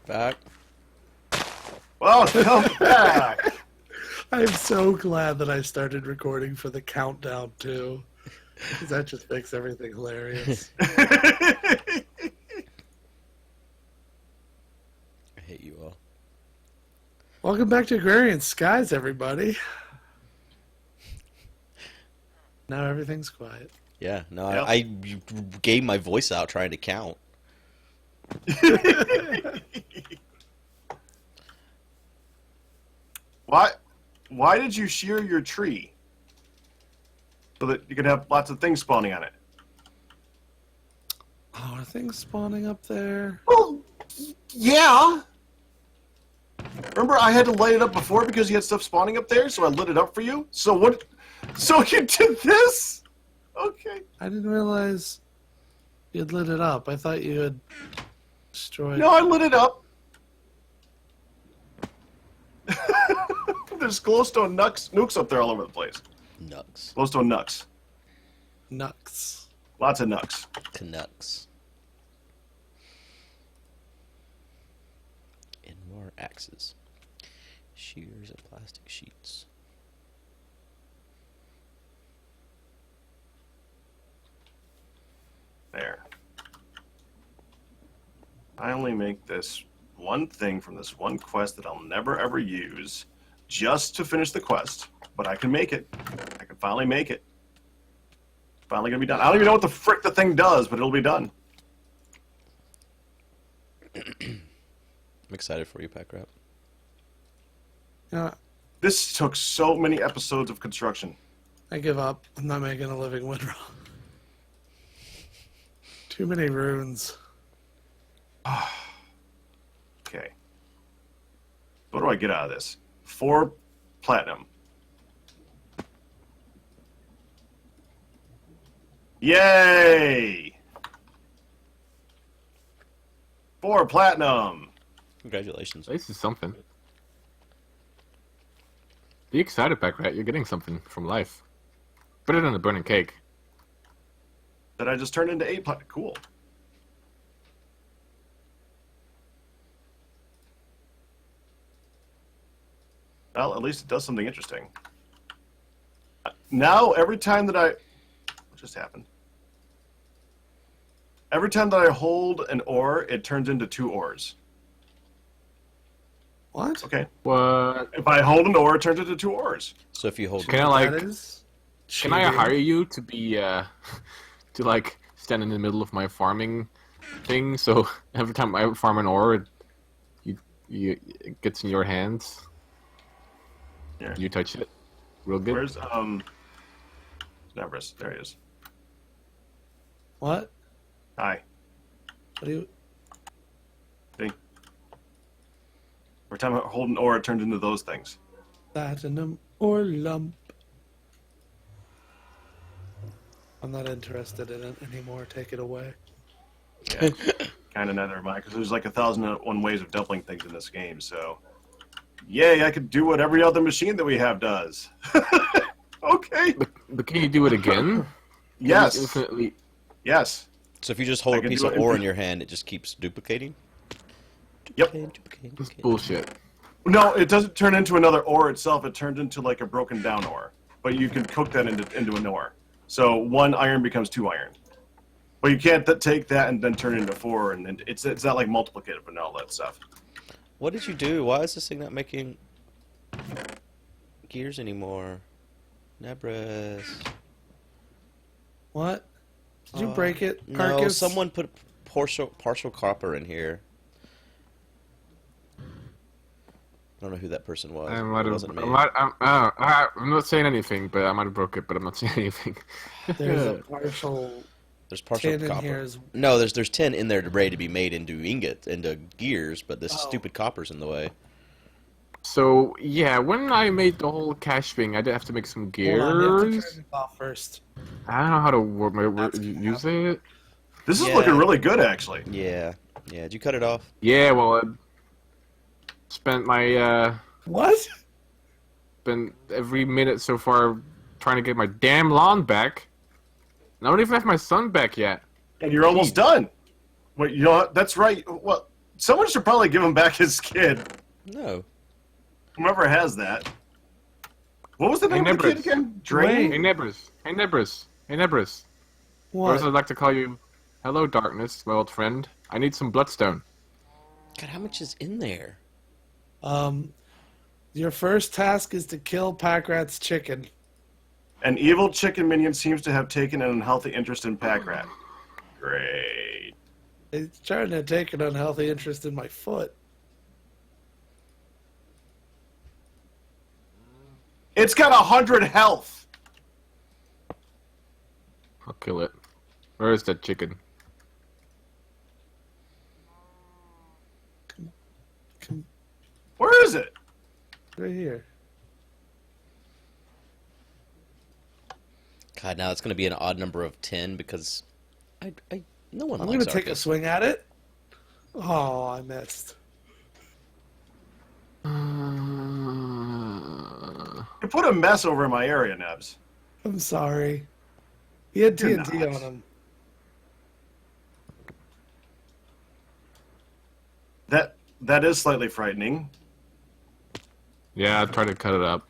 Back. Welcome back. I'm so glad that I started recording for the countdown too, because that just makes everything hilarious. I hate you all. Welcome back to Agrarian Skies, everybody. Now everything's quiet. Yeah, no, Yep. I gave my voice out trying to count. Why did you shear your tree? So that you could have lots of things spawning on it. Oh, are things spawning up there? Well, yeah. Remember, I had to light it up before because you had stuff spawning up there, so I lit it up for you. So what? So you did this? Okay. I didn't realize you'd lit it up. I thought you had destroyed. No, I lit it up. There's glowstone nukes up there all over the place. Nux. Glowstone nucks. Nux. Lots of nucks. Canucks. And more axes. Shears and plastic sheets. There. I only make this one thing from this one quest that I'll never ever use just to finish the quest, but I can make it. I can finally make it. Finally gonna be done. I don't even know what the frick the thing does, but it'll be done. I'm excited for you, Pack Rat. Yeah, This took so many episodes of construction. I give up. I'm not making a living windrow. Too many runes. Okay. What do I get out of this? 4 platinum. Yay! 4 platinum. Congratulations. This is something. Be excited, Pack Rat. You're getting something from life. Better than a burning cake. That I just turned into 8 platinum. Cool. Well, at least it does something interesting. Now, every time that what just happened? Every time that I hold an ore, it turns into 2 ores. What? Okay. What? If I hold an ore, it turns into 2 ores. So if you hold... Can I, like... That is Can I cheating. hire you to be, to, like, stand in the middle of my farming thing, so every time I farm an ore, it gets in your hands? Here. You touch it? Real good? Where's, Nevers? There he is. What? Hi. What do you? See? Every time I hold an ore, it turns into those things. Platinum or lump? I'm not interested in it anymore. Take it away. Yeah. Kind of neither am I, because there's like 1,001 ways of doubling things in this game, so... Yay, I could do what every other machine that we have does. Okay. But can you do it again? Yes. Infinitely. Yes. So if you just hold I a can piece do of it ore in infinite. your hand, it just keeps duplicating? Yep. Duplicating. That's bullshit. No, it doesn't turn into another ore itself. It turns into like a broken down ore. But you can cook that into an ore. So 1 iron becomes 2 iron. But you can't take that and then turn it into 4. And then it's not like multiplicative and all that stuff. What did you do? Why is this thing not making gears anymore? Nebris. What? Did you break it, No, Arkas? someone put partial copper in here. I don't know who that person was. I might It have. wasn't me. I'm not saying anything, but I might have broke it, but I'm not saying anything. There's a partial There's partial tin in copper. here. No, there's tin in there ready to be made into ingots, into gears, but this Oh. stupid copper's in the way. So, yeah, when I made the whole cache thing, I did have to make some Hold on, you have to gears. turn it off first. I don't know how to That's gonna use it. This is Yeah. looking really good, actually. Yeah. Yeah, did you cut it off? Yeah, well, I spent my, What? spent every minute so far trying to get my damn lawn back. I don't even have my son back yet. And you're almost done. Wait, you know what? That's right. Well, Someone should probably give him back his kid. No. Whoever has that. What was the name of the kid again? Drain? Hey, neighbors. Hey, neighbors. Hey, neighbors. What? First, I'd like to call you... Hello, darkness, my old friend. I need some bloodstone. God, how much is in there? Your first task is to kill Packrat's chicken. An evil chicken minion seems to have taken an unhealthy interest in Packrat. Great. It's trying to take an unhealthy interest in my foot. It's got 100 health. I'll kill it. Where is that chicken? Where is it? Right here. God, now it's going to be an odd number of 10 because no one I'm likes going to take a Arkas. swing at it. Oh, I missed. You put a mess over my area, Nebs. I'm sorry. He had You're TNT not. on him. That is slightly frightening. Yeah, I tried to cut it up.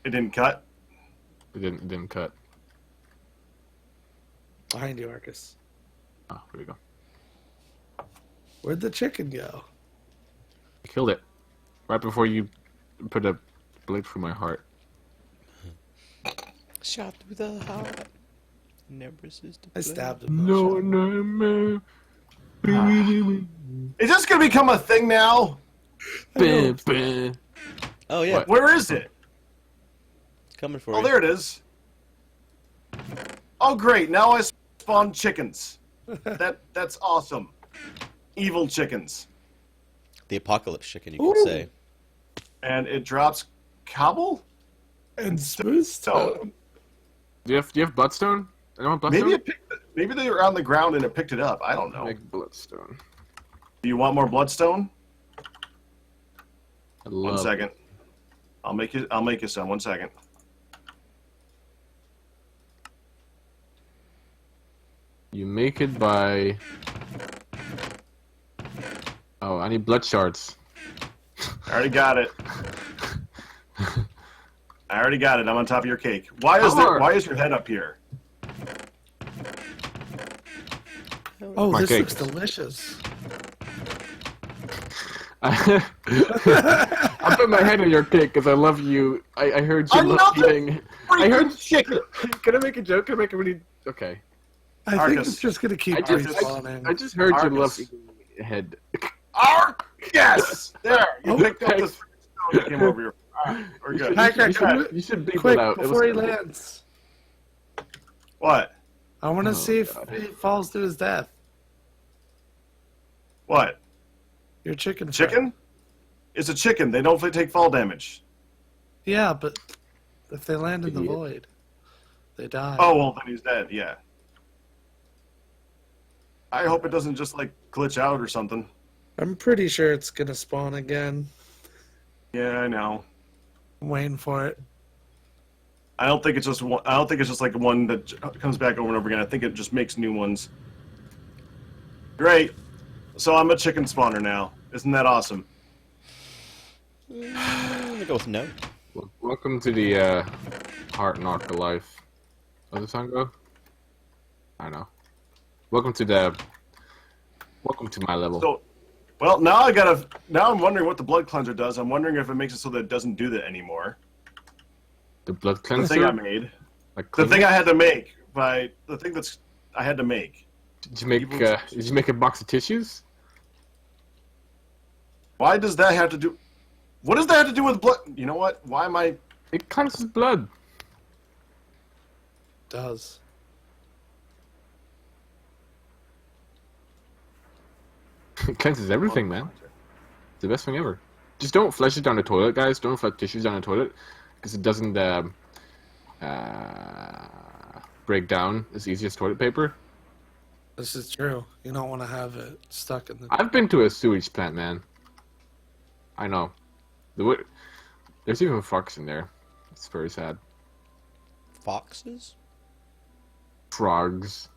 It didn't cut. It didn't cut. Behind you, Arkas. Oh, here we go. Where'd the chicken go? Killed it. Right before you put a blade through my heart. Shot through the heart. Never cease to I play. stabbed him. No. Is this going to become a thing now? Bam, bam. Oh, yeah. What? Where is it? It's coming for Oh, you. there it is. Oh, great. Now I spawn chickens. That's awesome. Evil chickens. The apocalypse chicken, you could Ooh. say. And it drops cobble? And smooth stone. Do you have bloodstone? Anyone bloodstone? Maybe they were on the ground and it picked it up. I don't know. Make bloodstone. Do you want more bloodstone? I One love second. I'll make you some. 1 second. You make it by... Oh, I need blood shards. I already got it. I already got it. I'm on top of your cake. Why is your head up here? Oh, My this cake. looks delicious. I put my head in your cake because I love you. I heard you I'm love not the eating. I heard Freaking chicken. Can I make a joke? Can I make a really... Okay. I think Arkas. it's just going to keep I just, respawning. I just heard you love Arkas. eating head. Ark! Yes! There! You Oh, picked up the thanks. stone that came over here. Alright, we're good. Packer, You come should, you should beep quick it out. It before he was- lands. What? I want to Oh, see if God. he falls to his death. What? Your chicken. Chicken? It's a chicken. They don't take fall damage. Yeah, but if they land in the Idiot. void, they die. Oh, well, then he's dead. Yeah. I hope it doesn't just, like, glitch out or something. I'm pretty sure it's going to spawn again. Yeah, I know. I'm waiting for it. I don't think it's just one. I don't think it's just like one that comes back over and over again. I think it just makes new ones. Great. So I'm a chicken spawner now. Isn't that awesome? I'm going to go with no. Welcome to the Heart Knock of Life. How's the song go? I don't know. Welcome to my level. So, well, now Now I'm wondering what the blood cleanser does. I'm wondering if it makes it so that it doesn't do that anymore. The blood The cleanser? thing I made. Like The clean thing it? I had to make. The thing I had to make. Did you make a box of tissues? Why does that have to do? What does that have to do with blood? You know what? Why am I? It cleanses blood. Does. It cleanses everything, man. It's the best thing ever. Just don't flush it down the toilet, guys. Don't flush tissues down the toilet, because it doesn't break down as easy as toilet paper. This is true. You don't want to have it stuck in the... I've been to a sewage plant, man. I know. There's even frogs in there. It's very sad. Foxes? Frogs.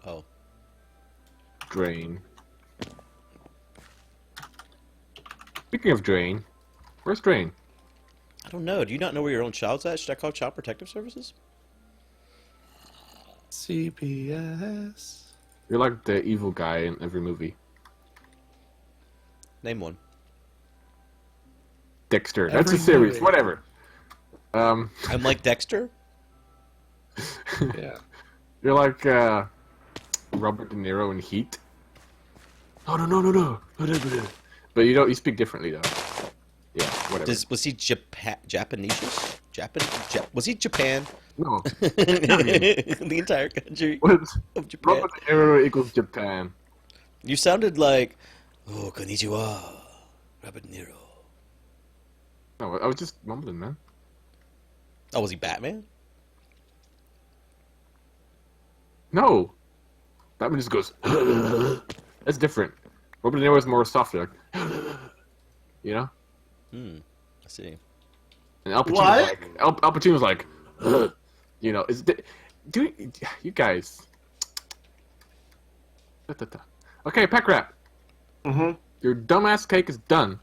Oh. drain. Speaking of drain, where's drain? I don't know. Do you not know where your own child's at? Should I call Child Protective Services? CPS. You're like the evil guy in every movie. Name one. Dexter. That's a Every series. movie. Whatever. I'm like Dexter? Yeah. You're like Robert De Niro in Heat. No. But you speak differently though. Yeah, whatever. Was he Japanese? Was he Japan? No. The entire country What's of Japan. Robert De Niro equals Japan? You sounded like, oh, konnichiwa, Robert De Niro. No, I was just mumbling, man. Oh, was he Batman? No. Batman just goes. That's different. Robert De Niro is more softer, like, you know. I see. And Al Pacino's What? like, Al Pacino's like, you know, you guys. Okay, pack rat. Mm-hmm. Your dumbass cake is done.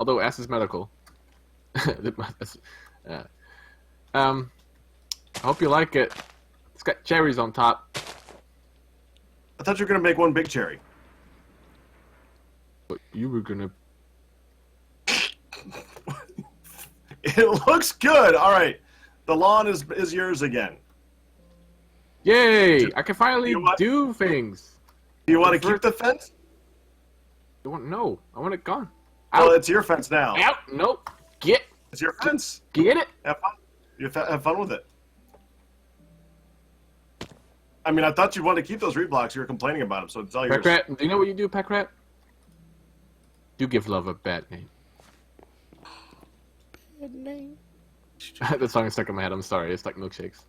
Although ass is medical. I hope you like it. It's got cherries on top. I thought you were gonna make one big cherry. But you were gonna. It looks good. All right, the lawn is yours again. Yay! I can finally You know what? do things. Do you want to The keep the fence? No, I want it gone. Well, Out. it's your fence now. Out. Nope. Get It's your fence. it. Have fun. Have fun with it. I mean, I thought you wanted to keep those reblocks. You were complaining about them, so it's all yours. Pack rat. Do you know what you do, pack rat? You give love a bad name. Bad name. That song is stuck in my head. I'm sorry. It's like milkshakes.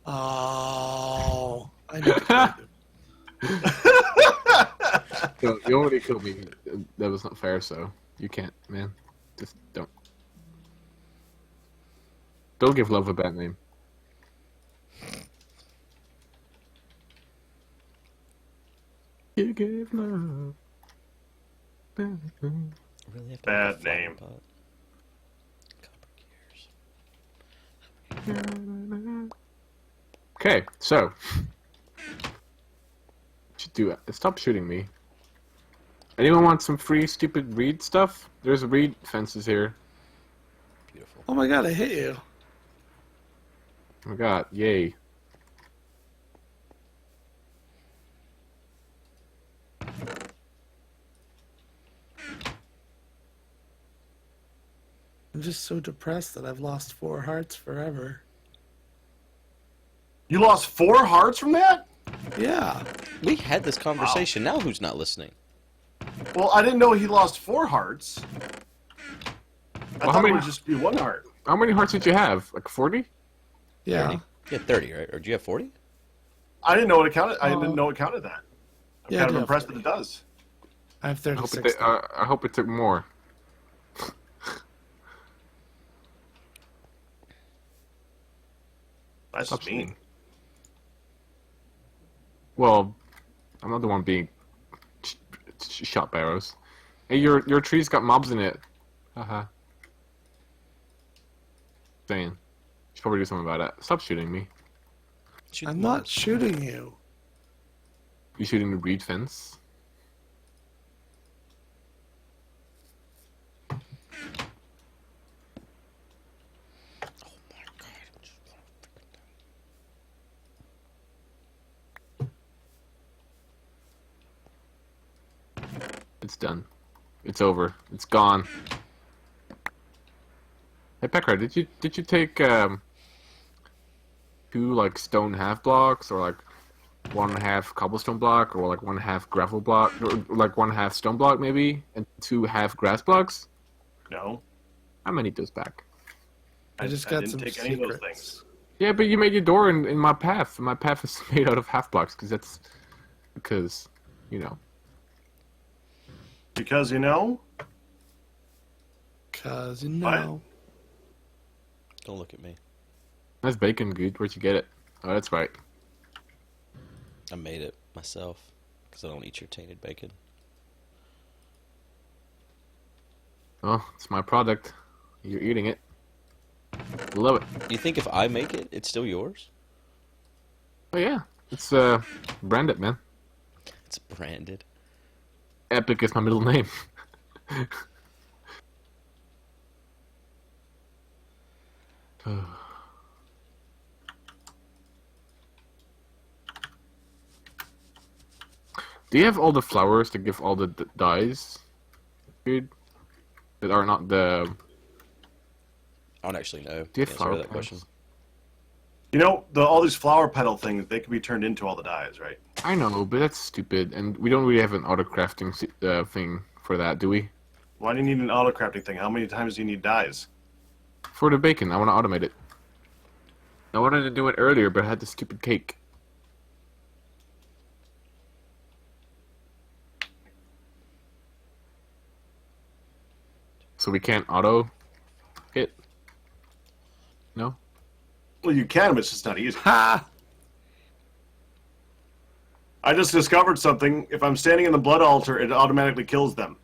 Oh, I need to play them. So, you already killed me. That was not fair. So you can't, man. Just don't. Don't give love a bad name. You give love. Bad name. Really have to Bad have a flower name. pot? Copper gears. Okay, so should do it. Stop shooting me. Anyone want some free stupid reed stuff? There's reed fences here. Beautiful. Oh my god, I hit you. Oh my god, yay. I'm just so depressed that I've lost 4 hearts forever. You lost 4 hearts from that? Yeah. We had this conversation. Now who's not listening? Well, I didn't know he lost 4 hearts. I Well, how thought it many- would just be 1 heart. How many hearts did you have? Like 40? Yeah. 30? You had 30, right? Or do you have 40? I didn't know it counted. I didn't know it counted that. I'm Yeah, I kind do of have impressed that 40. it does. I have I hope 36. it, I hope it took more. That's Stop mean. saying. Well, I'm not the one being shot by arrows. Hey, your tree's got mobs in it. Haha. Saying. Should probably do something about it. Stop shooting me. Shoot I'm the not mouse. shooting you. You shooting the reed fence? Oh my god. I just wanna freaking die. It's done. It's over. It's gone. Hey Pecker, did you take 2 like stone half blocks, or like 1/2 cobblestone block, or like 1/2 gravel block, or like 1/2 stone block maybe, and 2 half grass blocks? No. How many those back? I just got didn't some take any of those secrets. things. Yeah, but you made your door in my path. My path is made out of half blocks because you know. Because, you know, 'Cause you know. Don't look at me. That's bacon, good. Where'd you get it? Oh, that's right. I made it myself. Because I don't eat your tainted bacon. Oh, it's my product. You're eating it. Love it. Do you think if I make it, it's still yours? Oh yeah, it's branded, man. It's branded. Epic is my middle name. Do you have all the flowers to give all the dyes, dude? That are not the. I don't actually know. Do you the have answer to flower that plants? question. You know, all these flower petal things, they can be turned into all the dyes, right? I know, but that's stupid, and we don't really have an auto crafting thing for that, do we? Why do you need an auto crafting thing? How many times do you need dyes? For the bacon, I want to automate it. I wanted to do it earlier, but I had the stupid cake. So we can't auto hit? No? Well, you can, but it's just not easy. Ha! I just discovered something. If I'm standing in the blood altar, it automatically kills them.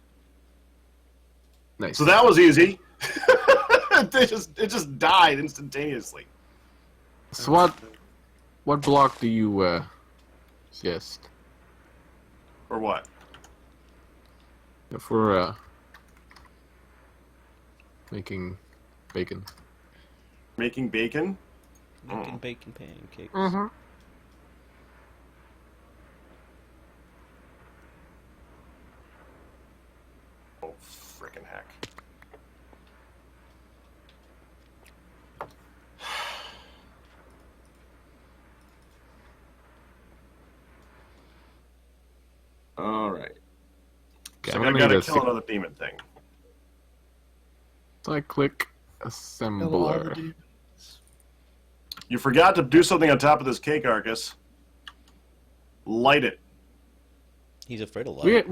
Nice. So that was easy. it just died instantaneously. So what block do you suggest Or what? for making bacon? Making bacon? Making bacon pancakes. Mm-hmm. Oh, frickin' heck. Alright. Okay, So I'm I gonna gotta need a kill another demon thing. So I click Kill all the assembler. demons. You forgot to do something on top of this cake, Arkas. Light it. He's afraid of We light.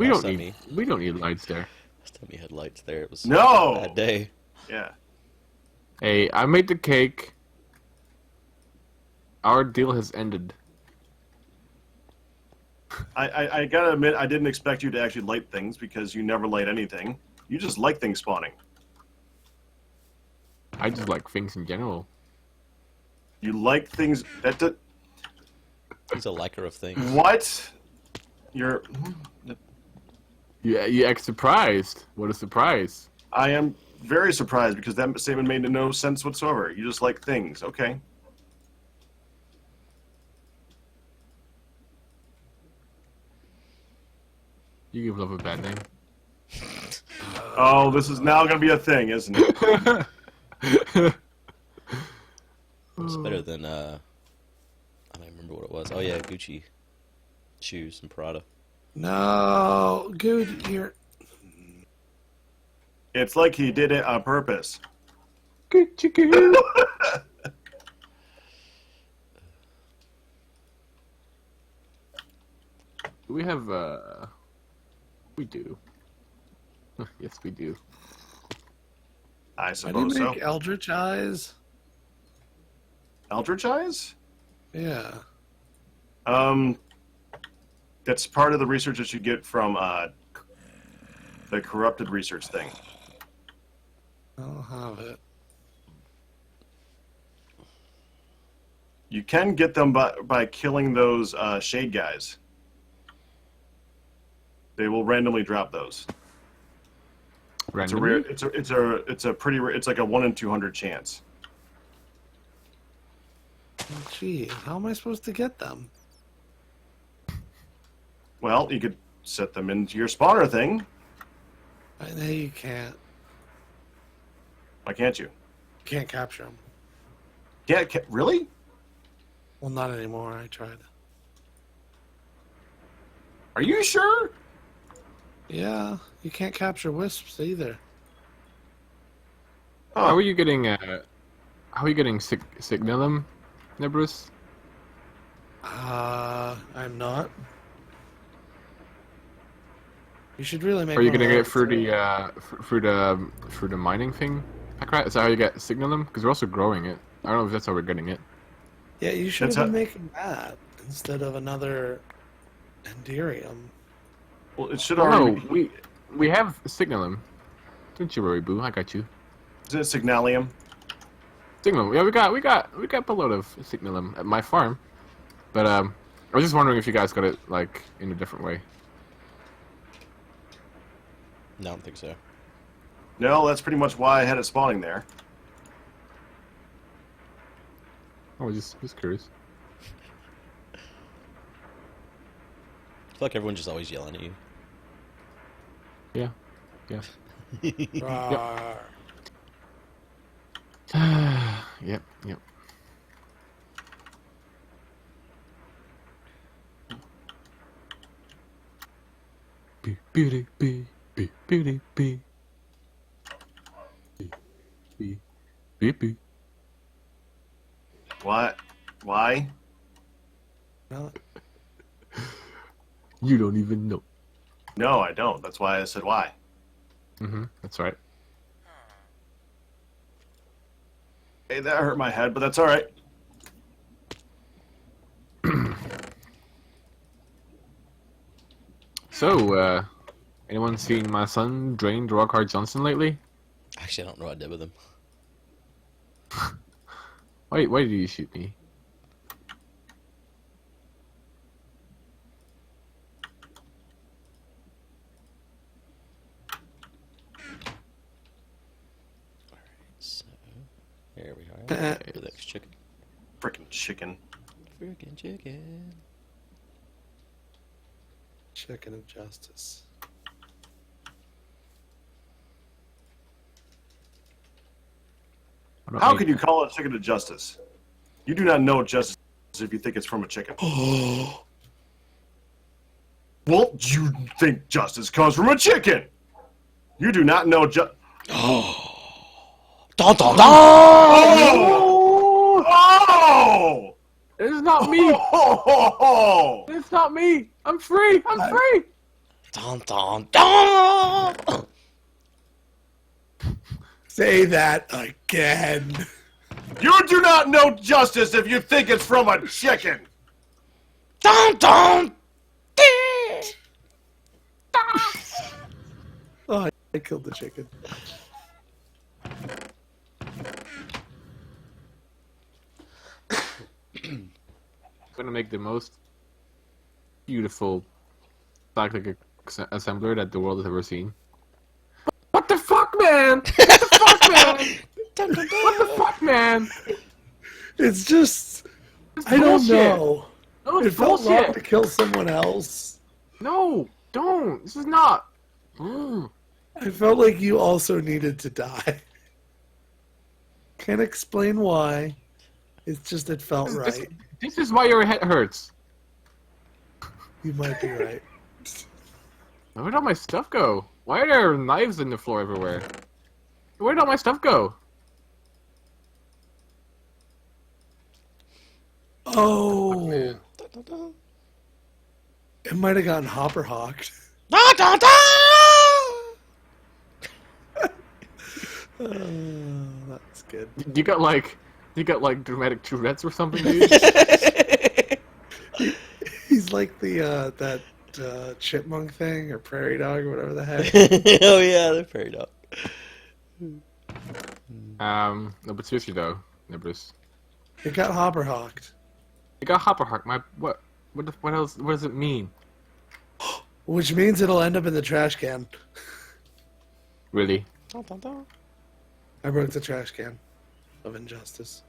don't need lights there. Last time he had lights there, it was No! a bad day. Yeah. Hey, I made the cake. Our deal has ended. I gotta admit, I didn't expect you to actually light things because you never light anything. You just like things spawning. I just like things in general. You like things that. He's a liker of things. What? You're. You act surprised. What a surprise. I am very surprised because that statement made no sense whatsoever. You just like things. Okay. You give love a bad name. Oh, this is now going to be a thing, isn't it? It's better than I don't remember what it was. Oh yeah, Gucci shoes and Prada. No, good. You're. It's like he did it on purpose. Good chicken. Do we have we do. Yes, we do. I Why do you suppose so. make Eldritch Eyes? Eldritch Eyes? Yeah. That's part of the research that you get from the corrupted research thing. I'll have it. You can get them by killing those shade guys. They will randomly drop those. It's a rare. It's a pretty rare. It's like a 1 in 200 chance. Oh, gee, how am I supposed to get them? Well, you could set them into your spawner thing. I know you can't. Why can't you? Can't capture them. Yeah, really? Well, not anymore. I tried. Are you sure? Yeah, you can't capture wisps either. How are you getting signalum, Nebrus? I'm not. You should really make. Are you one of getting it those. through the mining thing? Is that how you get signalum? Because we're also growing it. I don't know if that's how we're getting it. Yeah, you should That's have been how- making that instead of another Enderium. Well, it should Oh, already no, be. we have Signal him. Don't you worry, Boo. I got you. Is it Signalium? Signal. Yeah, we got a load of Signal him at my farm. But I was just wondering if you guys got it like in a different way. No, I don't think so. No, that's pretty much why I had it spawning there. I was just curious. I feel like everyone's just always yelling at you. Yeah. Yeah. Rawr. Yep. Be beauty be beauty be be. What? Why? Well, You don't even know. No, I don't. That's why I said why. That's right. Hey, that hurt my head, but that's all right. So, anyone seen my son drain Rockard Johnson lately? Actually, I don't know what I did with him. Why did you shoot me? So, here we are. The next chicken. Frickin' chicken. Freaking chicken. chicken of justice. How can you call it chicken of justice? You do not know justice if you think it's from a chicken. Well, you think justice comes from a chicken. You do not know Dun dun dun! Oh! Oh! It's not me! Oh! It's not me! I'm free! I'm free! Dun dun dun! Say that again. You do not know justice if you think it's from a chicken. Dun dun! Oh, I killed the chicken. I'm gonna make the most beautiful cyclic assembler that the world has ever seen. What the fuck, man? What the fuck, man? What the fuck, man? It's just, It's I don't bullshit. know. No, It it's felt wrong to bullshit. kill someone else. No, don't. This is not. I felt like you also needed to die. Can't explain why. It's just it felt right. This is why your head hurts. You might be right. Where'd all my stuff go? Why are there knives in the floor everywhere? Where'd all my stuff go? Oh, Dun dun dun! it might have gotten hopper hawked. Dun dun dun! That's good. You got like dramatic Tourette's or something, dude? He's like the that chipmunk thing or prairie dog or whatever the heck. Oh yeah, they're fairy dog. No, but seriously though, Nimbus. It got hopper hawked, You got Hopperhawk. What else? What does it mean? which means it'll end up in the trash can. Really? Dun dun dun! I broke the trash can of injustice.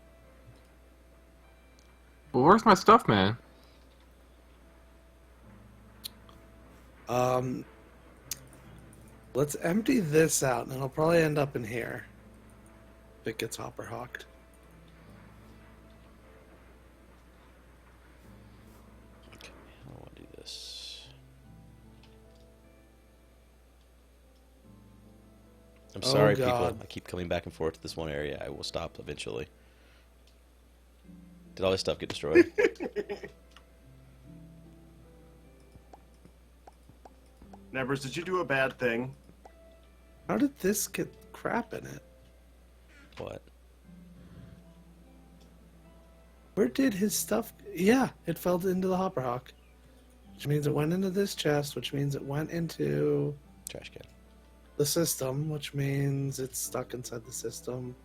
Well, where's my stuff, man? Let's empty this out, and it'll probably end up in here. If it gets hopper hawked. Okay, I want to do this. I'm sorry, people. God. I keep coming back and forth to this one area. I will stop eventually. Did all this stuff get destroyed? Nevers, did you do a bad thing? How did this get crap in it? What? Where did his stuff... Yeah, it fell into the hopper hawk. Which means it went into this chest, which means it went into Trash can. the system, which means it's stuck inside the system.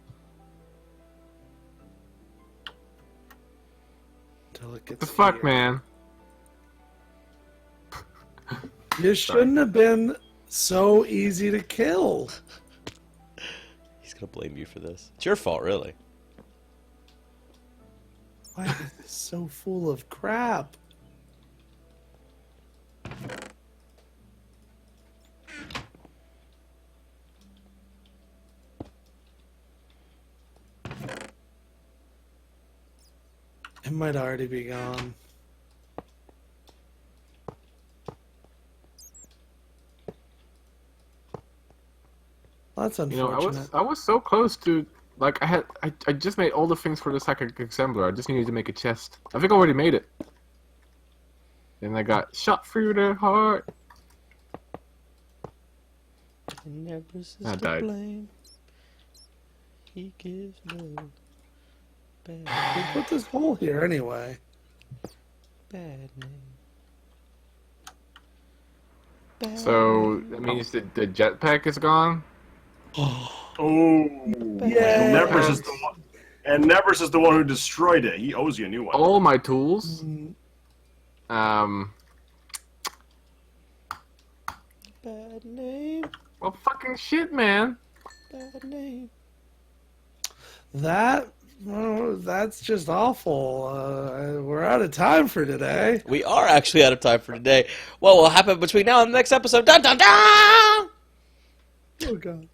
Until it gets The fuck, here. man? You shouldn't have been so easy to kill. He's gonna blame you for this. It's your fault, really. Why is this so full of crap? It might already be gone. That's You know, unfortunate. I was so close to, like, I just made all the things for the second assembler. I just needed to make a chest. I think I already made it. And I got shot through the heart. I died. Blame. He gives no We bad, put this hole here anyway. bad name. Bad So that means that the jetpack is gone. Oh, Yeah. Nevers is the one, and Nevers is the one who destroyed it. He owes you a new one. All my tools. Mm, Bad name. Well, fucking shit, man. Bad name. That's just awful. We're out of time for today. We are actually out of time for today. What will happen between now and the next episode? Dun dun dun! Oh god.